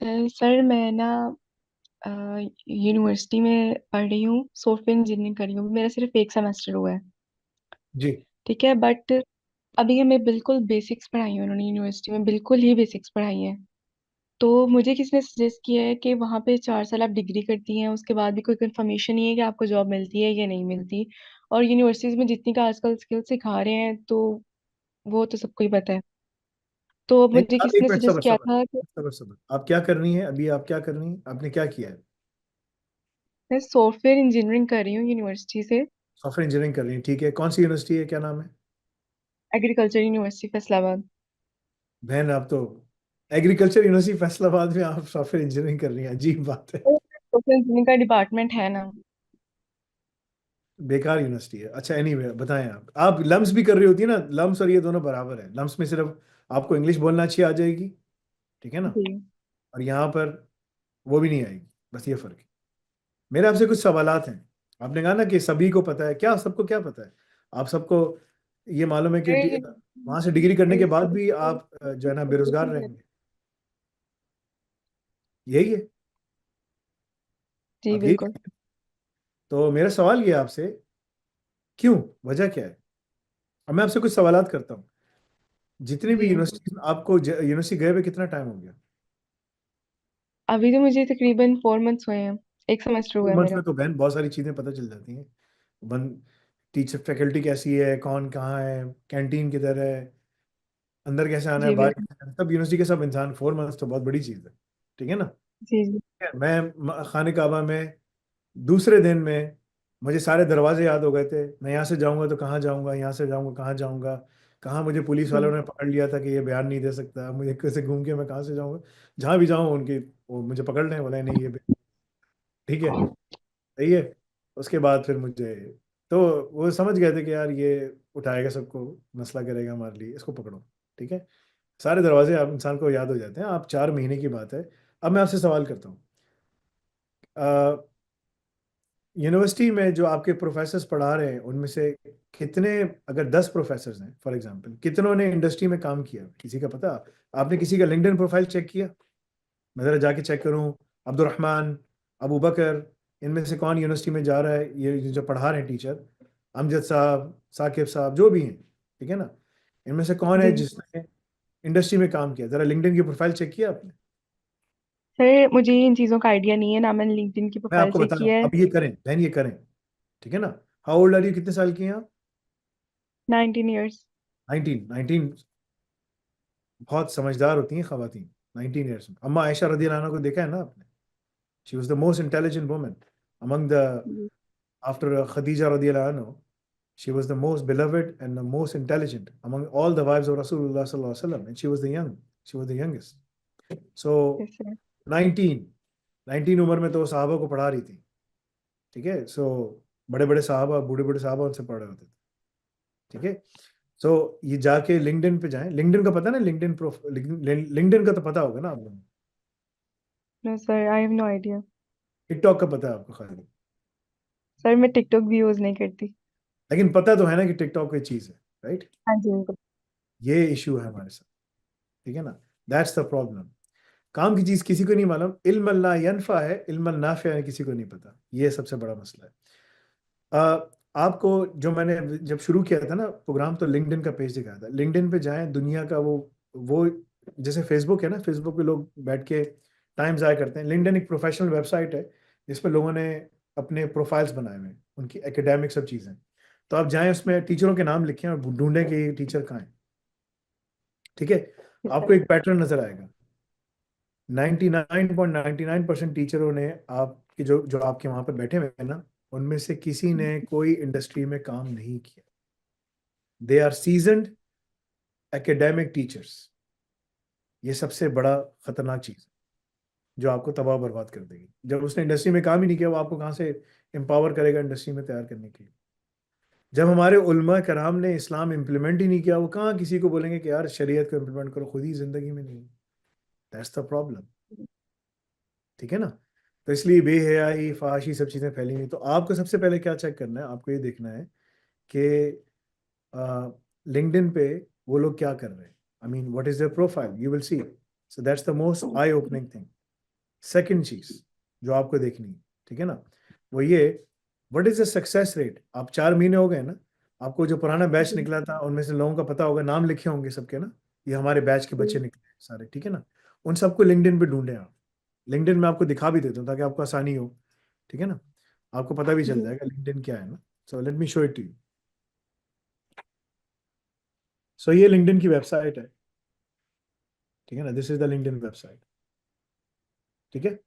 Sir मैं ना university में पढ़ रही हूँ, सॉफ्टवेयर इंजीनियरिंग कर रही हूँ। मेरा सिर्फ एक सेमेस्टर हुआ है। जी। ठीक है, बट अभी ये मैं बिल्कुल बेसिक्स पढ़ाई है उन्होंने यूनिवर्सिटी में, बिल्कुल ही बेसिक्स पढ़ाई है। तो मुझे किसी ने सजेस्ट किया है कि वहाँ पे 4 साल आप डिग्री करती हैं, उसके बाद भी कोई कंफर्मेशन नहीं है कि आपको जॉब मिलती है या नहीं मिलती। और यूनिवर्सिटीज में जितनी का आजकल स्किल सिखा रहे हैं, तो वो तो सबको ही पता है। तो अब नहीं, मुझे आप किसी एक ने मिनट सजेस्ट सबर किया सबर था कि सबर सबर, आप क्या कर रही हैं अभी? आप क्या कर रही हैं? आपने क्या किया है? मैं सॉफ्टवेयर इंजीनियरिंग कर रही हूँ यूनिवर्सिटी से। सॉफ्टवेयर इंजीनियरिंग कर रही हैं, ठीक है। कौन सी यूनिवर्सिटी है, क्या नाम है? Agriculture university Faisalabad. बहन, आप तो एग्रीकल्चर यूनिवर्सिटी फैसलाबाद में आप सॉफ्टवेयर इंजीनियरिंग कर रही हैं, अजीब बात है। सॉफ्टवेयर इंजीनियरिंग का डिपार्टमेंट है ना। बेकार यूनिवर्सिटी है। अच्छा, एनीवे बताएं। आप लम्स भी कर रही होती है ना? लम्स और ये दोनों बराबर है। लम्स में सिर्फ आपको इंग्लिश बोलना अच्छी आ जाएगी, ठीक है ना? जी। और यहाँ पर वो भी नहीं आएगी, बस ये फर्क है। मेरे आपसे कुछ सवालात हैं। आपने कहा ना कि सभी को पता है, क्या सबको क्या पता है? आप सबको ये मालूम है कि वहां से डिग्री करने के बाद भी आप जो है ना बेरोजगार रहेंगे? यही है। जी आप यही बिल्कुल। कहेंगे। तो मेरा सवाल ये है आपसे, क्यों? वजह क्या है? अब मैं आपसे कुछ सवालात करता हूँ। जितनी भी जी, यूनिवर्सिटी, आपको यूनिवर्सिटी गए हुए कितना टाइम हो गया? अभी तो मुझे तकरीबन 4 मंथ्स हुए हैं। एक सेमेस्टर हुआ है मंथ मेरा। में तो बहन बहुत सारी चीजें पता चल जाती हैं। वन, टीचर फैकल्टी कैसी है, कौन कहाँ है, कैंटीन किधर है, अंदर कैसे आना है, जी बाहर बिल्कुल। कैसे आना है, सब यूनिवर्सिटी के सब इंसान। 4 मंथ्स तो बहुत बड़ी चीज़ है, ठीक है ना? जी जी। मैं खाने काबा में दूसरे दिन में मुझे सारे दरवाजे याद हो गए थे। मैं यहाँ से जाऊँगा तो कहाँ जाऊँगा, यहाँ से जाऊँगा कहाँ जाऊँगा, कहाँ मुझे पुलिस वालों जी ने पकड़ लिया था कि ये बयान नहीं दे सकता, मुझे कैसे घूम के मैं कहाँ से जाऊँगा। जहाँ भी जाऊँ उनकी, वो मुझे पकड़ लें, बोला नहीं ये ठीक है, सही है। उसके बाद फिर मुझे, तो वो समझ गए थे कि यार ये उठाएगा सबको, मसला करेगा हमारे लिए, इसको पकड़ो, ठीक है। सारे दरवाजे आप इंसान को याद हो जाते हैं। आप 4 महीने की बात है। अब मैं आपसे सवाल करता हूँ, यूनिवर्सिटी में जो आपके प्रोफेसर्स पढ़ा रहे हैं उनमें से कितने, अगर 10 प्रोफेसर्स हैं फॉर एग्जांपल, कितनों ने इंडस्ट्री में काम किया? किसी का पता? आपने किसी का लिंक्डइन प्रोफाइल चेक किया? मैं ज़रा जाके चेक करूँ। अब्दुलरहमान, अबू बकर, इनमें से कौन यूनिवर्सिटी में जा रहा है, ये जो पढ़ा रहे हैं टीचर, अमजद साहब, साकिब साहब, जो भी हैं, ठीक है ना, इनमें से कौन है जी। जिसने इंडस्ट्री में काम किया? ज़रा लिंक्डइन की प्रोफाइल चेक किया आपने? सर मुझे इन चीज़ों का आइडिया नहीं है ना, मैंने लिंक्डइन की मैं प्रोफाइल आपको चेक बता रहा हूँ, किया है। अब ये करें बहन, ये करें, ठीक है ना? How old are you? कितने साल की हैं आप? 19 ईयर्स। 19? 19? बहुत समझदार होती हैं खवातीन 19 ईयर्स में। अम्मा आयशा रदी अल्लाह अन्हा को देखा है ना आपने? She was the most intelligent woman among the, after Khadija रदी अल्लाह अन्हा, she was the most beloved and the most intelligent among all the wives of Rasulullah sallallahu alaihi wasallam, and she was the youngest. So yes sir. 19, 19 उम्र में तो वो साहबा को पढ़ा रही थी, ठीक है। सो बड़े बड़े साहबा, बूढ़े बूढ़े साहबा उनसे पढ़ रहे होते थे, ठीक है। सो ये जाके लिंक्डइन पे जाएं। लिंक्डइन का पता ना? लिंक्डइन का तो पता होगा ना आप लोगों को? No sir, I have no idea. TikTok का पता है आपको खाली? सर मैं टिकटॉक भी यूज़ नहीं करती। लेकिन पता तो है ना कि टिकटॉक कोई चीज़ है, राइट? हाँ जी बिल्कुल। ये इशू है हमारे साथ, ठीक है ना? That's the problem. काम की चीज किसी को नहीं मालूम। इल्म ला यनफा है, इल्म नाफिया है, किसी को नहीं पता। ये सबसे बड़ा मसला है। आपको, जो मैंने जब शुरू किया था ना प्रोग्राम, तो लिंक्डइन का पेज दिखाया था। लिंक्डइन पे जाएं, दुनिया का वो जैसे फेसबुक है ना, फेसबुक पे लोग बैठ के टाइम ज़ाया करते हैं। लिंक्डइन एक प्रोफेशनल वेबसाइट है जिस पे लोगों ने अपने प्रोफाइल्स बनाए हुए हैं, उनकी एकेडमिक सब चीज़ें। तो आप जाएं, उसमें टीचरों के नाम लिखें और ढूंढें कि ये टीचर कहाँ है, ठीक है। यस आपको सर। एक पैटर्न नजर आएगा। 99.99% टीचरों ने, आपके जो जो आपके वहां पर बैठे हुए हैं ना, उनमें से किसी ने कोई इंडस्ट्री में काम नहीं किया। They are seasoned academic teachers. ये सबसे बड़ा खतरनाक चीज है जो आपको तबाह बर्बाद कर देगी। जब उसने इंडस्ट्री में काम ही नहीं किया, वो आपको कहाँ से एम्पावर करेगा इंडस्ट्री में तैयार करने के लिए? जब हमारे उलमा कराम ने इस्लाम इम्प्लीमेंट ही नहीं किया, वो कहाँ किसी को बोलेंगे कि यार शरीयत को इम्प्लीमेंट करो? खुद ही जिंदगी में नहीं। दैट्स द प्रॉब्लम, ठीक है ना? तो इसलिए बेहयाई, फहाशी, सब चीज़ें फैली हुई। तो आपको सबसे पहले क्या चेक करना है? आपको ये देखना है कि लिंक्डइन पे वो लोग क्या कर रहे हैं। I mean what is there profile, you will see. So that's the most I opening thing. Second चीज जो आपको देखनी है, ठीक है ना, वो ये, what is the success rate. आप 4 महीने हो गए ना, आपको जो पुराना बैच जी निकला था उनमें से लोगों का पता होगा, नाम लिखे होंगे सबके ना, ये हमारे बैच के बच्चे जी निकले हैं सारे, ठीक है ना। उन सबको लिंक्डइन पे ढूंढे आप। लिंक्डइन में आपको दिखा भी देता हूँ ताकि आपको आसानी हो, ठीक है ना, आपको पता भी चल जी जाएगा लिंक्डइन क्या है ना। So let me show it to you. So ये लिंक्डइन की वेबसाइट है, ठीक है ना, this is the LinkedIn website, ठीक है।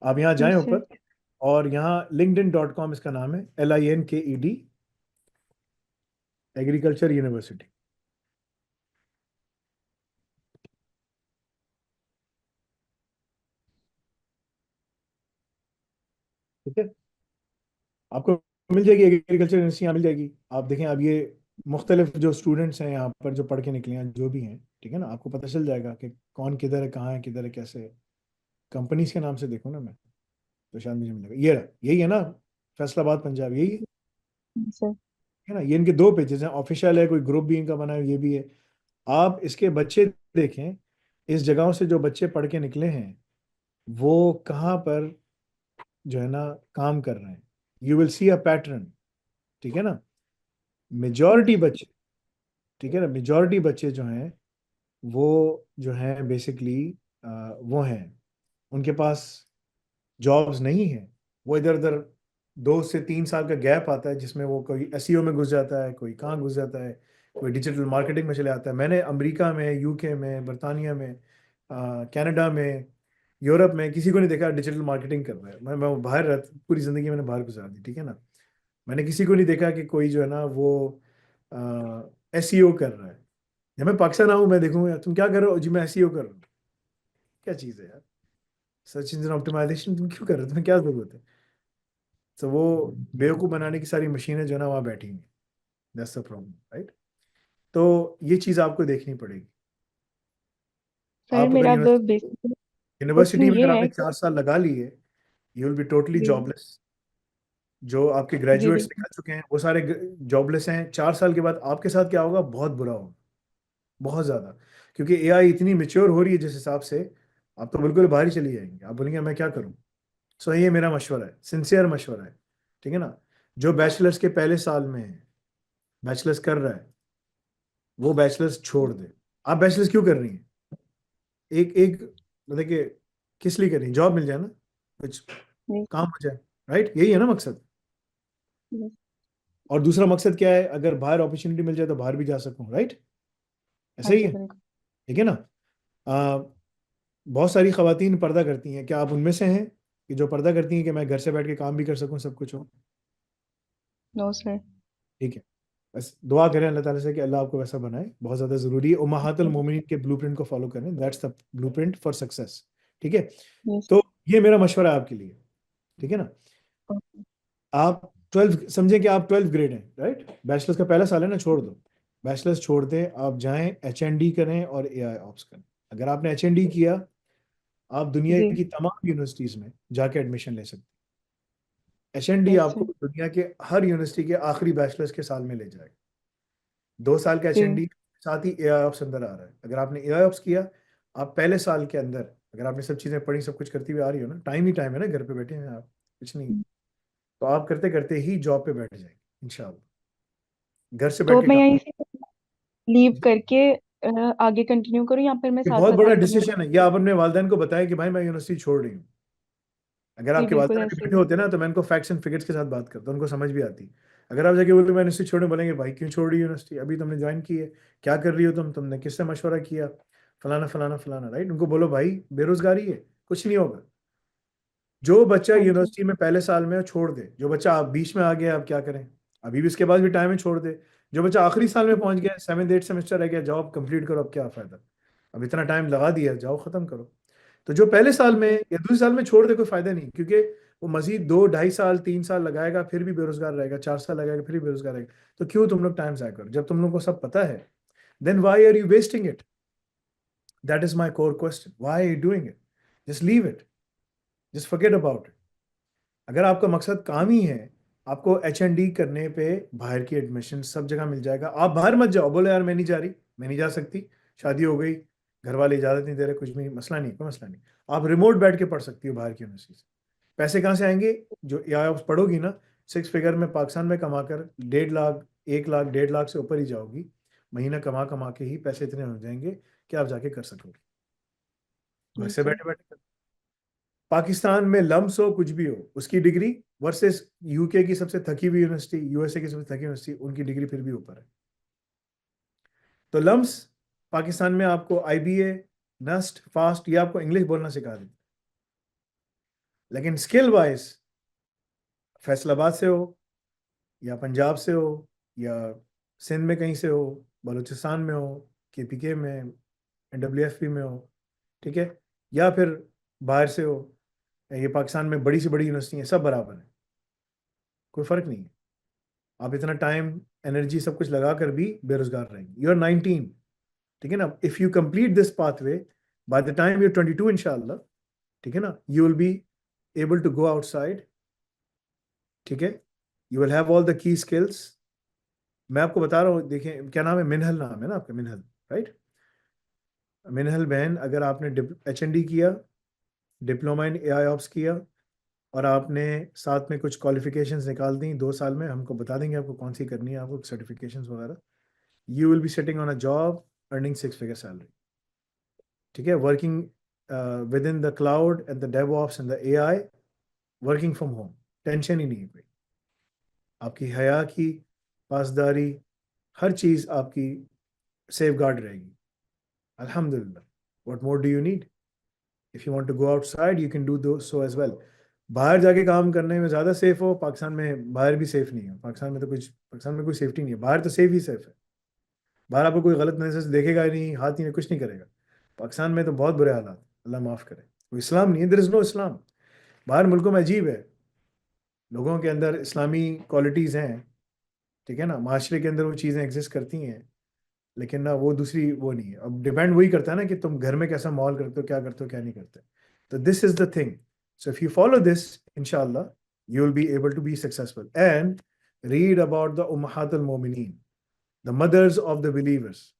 आप यहाँ जाएं यस सर। ऊपर, और यहाँ linkedin.com इसका नाम है, LINKED, एग्रीकल्चर यूनिवर्सिटी, ठीक है। आपको मिल जाएगी एग्रीकल्चर यूनिवर्सिटी, यहाँ मिल जाएगी। आप देखें, अब ये मुख्तलिफ जो स्टूडेंट्स हैं यहाँ पर जो पढ़ के निकले हैं जो भी हैं, ठीक है ना, आपको पता चल जाएगा कि कौन किधर है, कहाँ है, किधर है, कैसे है। कंपनीज के नाम से देखो ना मैं, तो शायद मुझे मिलेगा। ये रहा, यही है ना, फैसलाबाद पंजाब, यही है, सर है ना। ये इनके 2 पेजेस हैं, ऑफिशियल है, कोई ग्रुप भी इनका बना है, ये भी है। आप इसके बच्चे देखें, इस जगहों से जो बच्चे पढ़ के निकले हैं वो कहाँ पर जो है ना काम कर रहे हैं, you will see a pattern, ठीक है ना। मेजॉरिटी यस बच्चे, ठीक है ना, मेजॉरिटी बच्चे जो हैं वो जो हैं बेसिकली वो हैं, उनके पास जॉब्स नहीं है। वो इधर उधर 2 से 3 साल का गैप आता है जिसमें वो कोई एसईओ में घुस जाता है, कोई कहाँ घुस जाता है, कोई डिजिटल मार्केटिंग में चले आता है। मैंने अमेरिका में, यूके में, बरतानिया में, कनाडा में, यूरोप में किसी को नहीं देखा डिजिटल मार्केटिंग कर रहा है। मैं बाहर पूरी जिंदगी मैंने बाहर गुजार दी, ठीक है ना। मैंने किसी को नहीं देखा कि कोई जो है ना वो एसईओ कर रहा है। जब मैं पाकिस्तान आऊँ मैं देखूंगा तुम क्या कर रहे हो जी, मैं एसईओ कर रहा हूँ। क्या चीज़ है यार, सर्च इंजन ऑप्टिमाइजेशन तुम क्यों कर रहे हो, तुम्हें क्या जरूरत है। तो वो बेवकूफ़ बनाने की सारी मशीनें जो है ना वहाँ बैठी हैं, दैट्स द प्रॉब्लम, राइट। तो ये चीज़ आपको देखनी पड़ेगी। सर, आप अगर मेरा अब बेसिक यूनिवर्सिटी क्वेश्चन में ये अगर आपने है। 4 साल लगा लिए, यू विल बी टोटली जी जॉबलेस। जो आपके जी ग्रेजुएट्स बिल्कुल। निकल चुके हैं वो सारे जॉबलेस हैं। 4 साल के बाद आपके साथ क्या होगा, बहुत बुरा होगा, बहुत ज़्यादा। क्योंकि एआई इतनी मेच्योर हो रही है जिस हिसाब से, आप तो बिल्कुल बाहर ही चली जाएंगे, आप बोलेंगे मैं क्या करूँ। सो ये मेरा मशवरा है, सिंसियर मशवरा है, ठीक है ना। जो बैचलर्स के पहले साल में है, बैचलर्स कर रहा है, वो बैचलर्स छोड़ दे। आप बैचलर्स क्यों कर रही हैं, एक एक मतलब कि किस लिए कर रही हैं, जॉब मिल जाए ना, कुछ जी काम हो जाए, राइट, यही है ना मकसद। जी। और दूसरा मकसद क्या है, अगर बाहर अपॉर्चुनिटी मिल जाए तो बाहर भी जा सकूं, राइट, ऐसा हाँ ही जी है, बिल्कुल। ठीक है ना। आ, बहुत सारी खवातीन पर्दा करती हैं, क्या आप उनमें से हैं कि जो पर्दा करती हैं कि मैं घर से बैठ के काम भी कर सकूं, सब कुछ हो। No sir. ठीक है, बस दुआ करें अल्लाह ताला से कि अल्लाह आपको वैसा बनाए, बहुत ज़्यादा ज़रूरी है। उम्महातुल मोमिनीन के ब्लूप्रिंट को फॉलो करें, that's the blueprint for success, ठीक है। यस। तो ये मेरा मशवरा है आपके लिए, ठीक है ना। आप 12 समझें कि आप 12th ग्रेड हैं, राइट, बैचलर्स का पहला साल है ना, छोड़ दो, बैचलर्स छोड़ दें, आप जाएं एचएनडी करें और एआई ऑप्स करें। अगर आपने एचएनडी किया, आप दुनिया जी की तमाम यूनिवर्सिटीज़ में जाके एडमिशन ले सकते हैं। एचएनडी यस आपको सर। दुनिया के हर यूनिवर्सिटी के आखिरी बैचलर्स के साल में ले जाएगा। 2 साल का जी एचएनडी, साथ ही एआई ऑप्स अंदर आ रहा है। अगर आपने एआई ऑप्स किया, आप पहले साल के अंदर, अगर आपने सब चीज़ें पढ़ी, सब कुछ करती हुई आ रही हो ना, टाइम ही टाइम है ना, घर पे बैठे हैं आप, कुछ नहीं, तो आप करते करते ही जॉब पे बैठ जाएंगे इंशाल्लाह, घर से तो बैठ के मैं काम। यहीं से लीव करके आगे कंटिन्यू करूँ या फिर मैं ये साथ बहुत साथ बड़ा कंटिन्यू डिसीजन है, ये आप अपने वालिदैन को बताएं कि भाई मैं यूनिवर्सिटी छोड़ रही हूँ। अगर जी आपके बिल्कुल वालिदैन अभी ऐसे बैठे ही। होते ना तो मैं उनको फैक्ट्स एंड फिगर्स के साथ बात करता, उनको समझ भी आती। अगर आप जाके बोले मैं यूनिवर्सिटी छोड़ने, बोलेंगे भाई क्यों छोड़ रही है यूनिवर्सिटी, अभी तुमने ज्वाइन की है, क्या कर रही हो तुमने किससे मशवरा किया, फलाना फलाना फलाना, राइट। उनको बोलो भाई बेरोजगारी है, कुछ नहीं होगा। जो बच्चा हाँ जी। यूनिवर्सिटी में पहले साल में छोड़ दे, जो बच्चा आप बीच में आ गया, आप क्या करें, अभी भी इसके बाद भी टाइम है, छोड़ दे। जो बच्चा आखिरी साल में पहुंच गया, 7th 8th सेमेस्टर रह गया, जाओ आप कंप्लीट करो, अब क्या फायदा, अब इतना टाइम लगा दिया, जाओ खत्म करो। तो जो पहले साल में या दूसरे साल में छोड़ दे, कोई फायदा नहीं, क्योंकि वो मजीद 2 2.5 साल 3 साल लगाएगा, फिर भी बेरोजगार रहेगा, 4 साल लगाएगा, फिर भी बेरोजगार रहेगा। तो क्यों तुम लोग टाइम जाया करो, जब तुम लोग को सब पता है, then why are you wasting it. That is my core question, why are you doing it, just leave it, just forget about it. अगर आपका मकसद काम ही है, आपको एच एंड डी करने पे बाहर की एडमिशन सब जगह मिल जाएगा। आप बाहर मत जाओ, बोले यार मैं नहीं जा रही, मैं नहीं जा सकती, शादी हो गई, घर वाले इजाज़त नहीं दे रहे, कुछ भी मसला नहीं, कोई मसला नहीं, आप रिमोट बैठ के पढ़ सकती हो बाहर की यूनिवर्सिटी से। पैसे कहाँ से आएंगे? जो आप पढ़ोगी ना 6 फिगर में पाकिस्तान में कमाकर 1.5 लाख 1 लाख 1.5 लाख से ऊपर ही जाओगी, महीना कमा कमा के ही पैसे इतने हो जाएंगे कि आप जाके कर सकोगे घर से बिल्कुल। बैठे बैठे। पाकिस्तान में लम्स हो कुछ भी हो, उसकी डिग्री वर्सेस यूके की सबसे थकी हुई यूनिवर्सिटी, यूएसए की सबसे थकी यूनिवर्सिटी, उनकी डिग्री फिर भी ऊपर है। तो लम्स पाकिस्तान में आपको आईबीए, नस्ट, फास्ट, ये आपको इंग्लिश बोलना सिखा देते, लेकिन स्किल वाइज फैसलाबाद से हो या पंजाब से हो या सिंध में कहीं से हो, बलूचिस्तान में हो, केपीके में, एनडब्ल्यूएफपी में हो, ठीक है, या फिर बाहर से हो, ये पाकिस्तान में बड़ी से बड़ी यूनिवर्सिटी है, सब बराबर है, कोई फर्क नहीं है। आप इतना टाइम एनर्जी सब कुछ लगा कर भी बेरोजगार रहेंगे। यू आर 19, ठीक है ना। If you complete this pathway by the time you 22 इंशाल्लाह, ठीक है ना, you will be able to go outside, ठीक है, you will have all the key skills. मैं आपको बता रहा हूँ, देखें क्या नाम है, मिनहल नाम है ना आपका, मिनहल, राइट। मिनहल बहन, अगर आपने HND किया, डिप्लोमा इन AI ऑप्स किया, और आपने साथ में कुछ क्वालिफिकेशंस निकाल दी 2 साल में, हमको बता देंगे आपको कौन सी करनी है, आपको सर्टिफिकेशंस वगैरह, you will be sitting on a job earning 6 figure salary, ठीक है, working within the cloud and the DevOps and the AI, working from home, tension ही नहीं है कोई। आपकी हया की पासदारी, हर चीज़ आपकी सेफ गार्ड रहेगी, अल्हम्दुलिल्लाह। What more do you need? If you want to go outside you can do so as well. बाहर जाके काम करने में ज़्यादा सेफ हो, पाकिस्तान में बाहर भी सेफ नहीं है। पाकिस्तान में कोई सेफ्टी नहीं है, बाहर तो सेफ ही सेफ है। बाहर आपको कोई गलत नजर से देखेगा ही नहीं, हाथ ही कुछ नहीं करेगा। पाकिस्तान में तो बहुत बुरे हालात, अल्लाह माफ़ करे। कोई इस्लाम नहीं है, देयर इज़ नो इस्लाम। बाहर मुल्कों में अजीब है, लोगों के अंदर इस्लामी क्वालिटीज़ हैं, ठीक है ना, माशरे के अंदर वो चीज़ें एग्जिस्ट करती हैं, लेकिन ना वो दूसरी वो नहीं है। अब डिपेंड वही करता है ना कि तुम घर में कैसा माहौल करते हो, क्या नहीं करते। तो this is the thing. So if you follow this, इंशाल्लाह you will be able to be successful. And read about the उम्महातुल मोमिनीन, the mothers of the believers,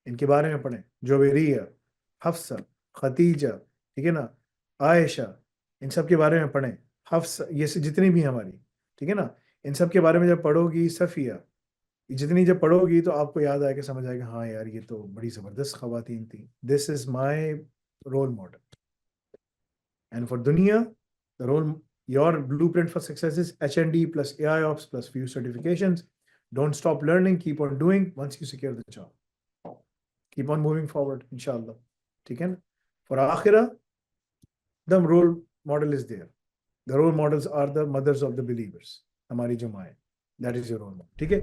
इनके बारे में पढ़ें। जुवैरिया, हफ्सा, खतीजा, ठीक है ना, आयशा, इन सब के बारे में पढ़ें। हफ्सा, ये जितनी भी हमारी, ठीक है ना, इन सब के बारे में जब पढ़ोगी, सफ़िया, जितनी जब पढ़ोगी तो आपको याद आएगा, समझ आएगा, हाँ यार ये तो बड़ी ज़बरदस्त ख़वातीन थी। This is my role model. And for दुनिया, the role, your blueprint for success is HND plus AI ops plus few certifications. Don't stop learning, keep on doing. Once you secure the job, keep on moving forward, inshallah. ठीक है ना? For आखिरा, the role model is there. The role models are the mothers of the believers. हमारी जो माँ है, that is your role model, ठीक है।